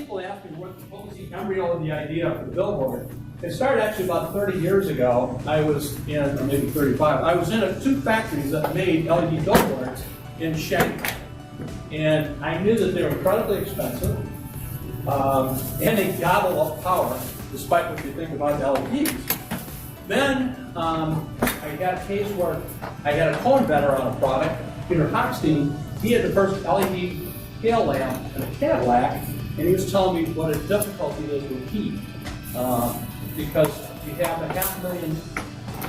people ask me what was the embryo of the idea for the billboard. It started actually about 30 years ago. I was in, or maybe 35, I was in two factories that made LED billboards in Shanghai. And I knew that they were incredibly expensive, and they gobble up power, despite what you think about LEDs. Then I got a case where I had a co-inventor on a product, Peter Hochstein. He had the first LED tail lamp in a Cadillac, and he was telling me what a difficulty it is with heat, because you have 500,000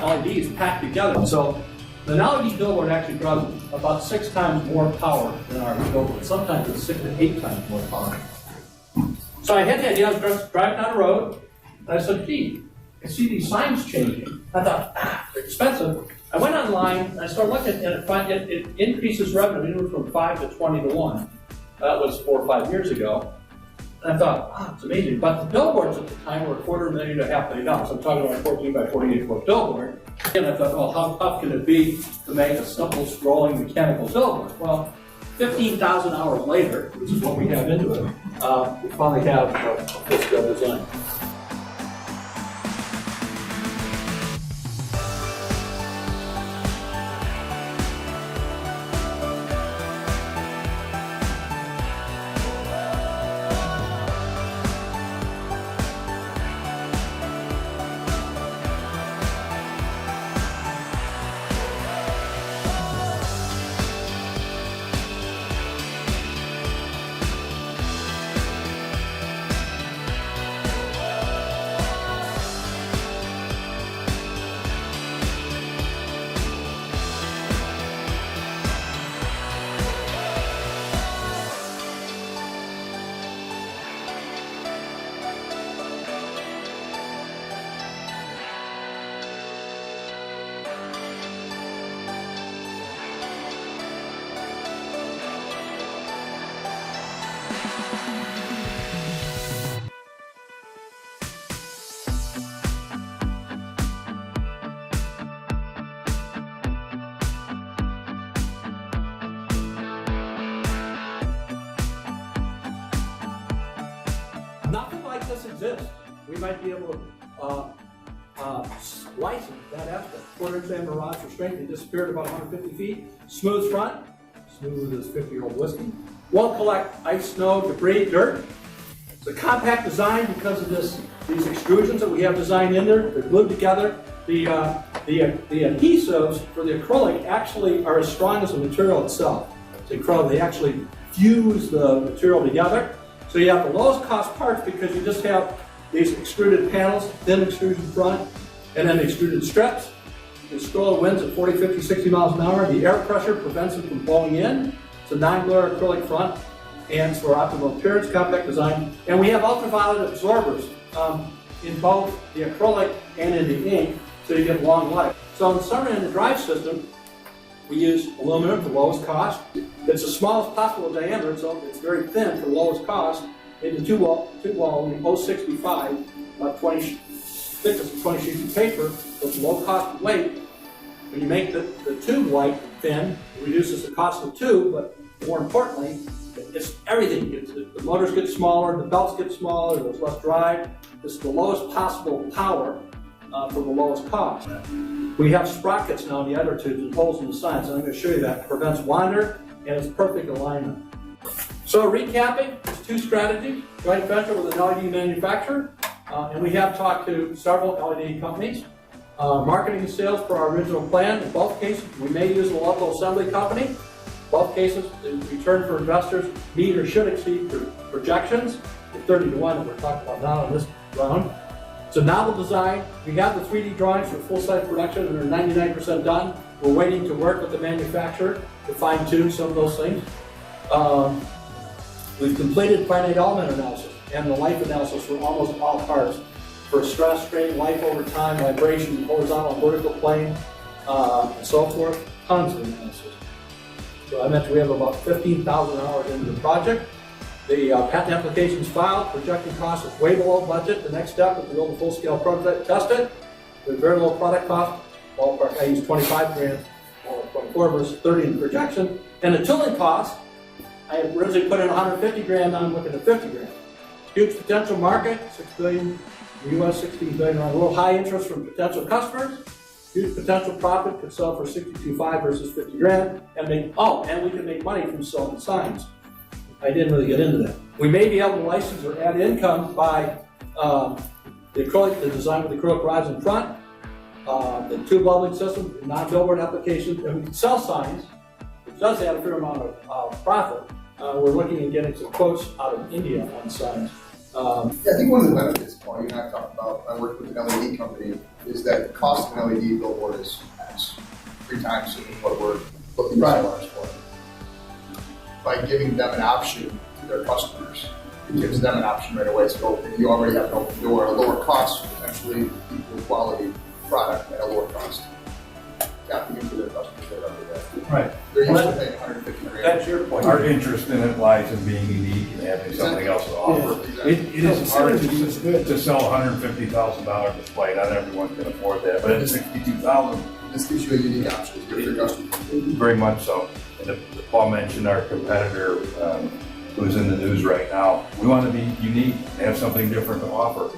LEDs packed together. So the LED billboard actually draws about 6 times more power than our billboard. Sometimes it's 6 to 8 times more power. So I had the idea. I was driving down the road, and I said, "Gee, I see these signs changing." I thought, they're expensive. I went online, and I started looking, and it increases revenue anywhere from 5 to 20 to 1. That was 4 or 5 years ago. And I thought, it's amazing. But the billboards at the time were $250,000 to $500,000. I'm talking about a 14 by 48 foot billboard. And I thought, well, how tough can it be to make a simple scrolling mechanical billboard? Well, 15,000 hours later, which is what we have into it, we finally have a full-scale design. Nothing like this exists. We might be able to license that aspect. 1/4 inch barrage for strength. It disappeared about 150 feet. Smooth front, smooth as 50-year-old whiskey. Won't collect ice, snow, debris, dirt. It's a compact design because of these extrusions that we have designed in there. They're glued together. The adhesives for the acrylic actually are as strong as the material itself. It's incredible. They actually fuse the material together. So you have the lowest cost parts because you just have these extruded panels, thin extrusion front, and then extruded strips. You can scroll the winds at 40, 50, 60 miles an hour. The air pressure prevents it from blowing in. It's a non-glare acrylic front, and it's for optimal appearance, compact design. And we have ultraviolet absorbers in both the acrylic and in the ink, so you get long life. So in the summer in the drive system, we use aluminum, the lowest cost. It's the smallest possible diameter, so it's very thin for the lowest cost. Into tube wall, 065, about 20 thickness of 20 sheets of paper, so it's low cost of weight. When you make the tube light and thin, it reduces the cost of the tube, but more importantly, it's everything. The motors get smaller, the belts get smaller, there's less drive. This is the lowest possible power for the lowest cost. We have sprockets now in the other tubes and holes in the sides, and I'm going to show you that. It prevents wander, and it's perfect alignment. So recapping, it's 2 strategies, joint venture with an LED manufacturer, and we have talked to several LED companies. Marketing and sales for our original plan. In both cases, we may use a local assembly company. Both cases, in return for investors, meet or should exceed projections. The 30 to 1 that we're talking about now in this round. It's a novel design. We have the 3D drawings for full-size production, and they're 99% done. We're waiting to work with the manufacturer to fine-tune some of those things. We've completed finite element analysis and the life analysis for almost all parts for stress, strain, life over time, vibration, horizontal and vertical plane, and so forth. Tons of analysis. So I mentioned we have about 15,000 hours into the project. The patent application is filed. Projected cost is way below budget. The next step is to build a full-scale prototype, test it with very low product cost. Ballpark, I use 25 grand, or 24 versus 30 in projection. And the tooling cost, I originally put in 150 grand, now I'm looking at 50 grand. Huge potential market, 6 billion, US 16 billion, a little high interest from potential customers. Huge potential profit, could sell for 62.5 versus 50 grand, and we can make money from selling signs. I didn't really get into that. We may be able to license or add income by the design of the acrylic rods in front, the tube welding system, non-billboard applications, and we can sell signs, which does add a fair amount of profit. We're looking at getting some quotes out of India on signs. Yeah, I think one of the benefits, Paul, you and I have talked about, I worked with an LED company, is that the cost of an LED billboard is 3 times what we're looking to sell ours for. By giving them an option to their customers, it gives them an option right away. So if you already have an open door, a lower cost, potentially equal quality product at a lower cost. Tapping into their customers right up there. Right. They're used to paying 150 grand. That's your point. Our interest in it lies in being unique and having something else to offer. Yeah, It is hard to sell a $150,000 display. Not everyone can afford that, but at $62,000, This gives you a unique option to give your customers. very much so. And Paul mentioned our competitor who's in the news right now. We want to be unique and have something different to offer.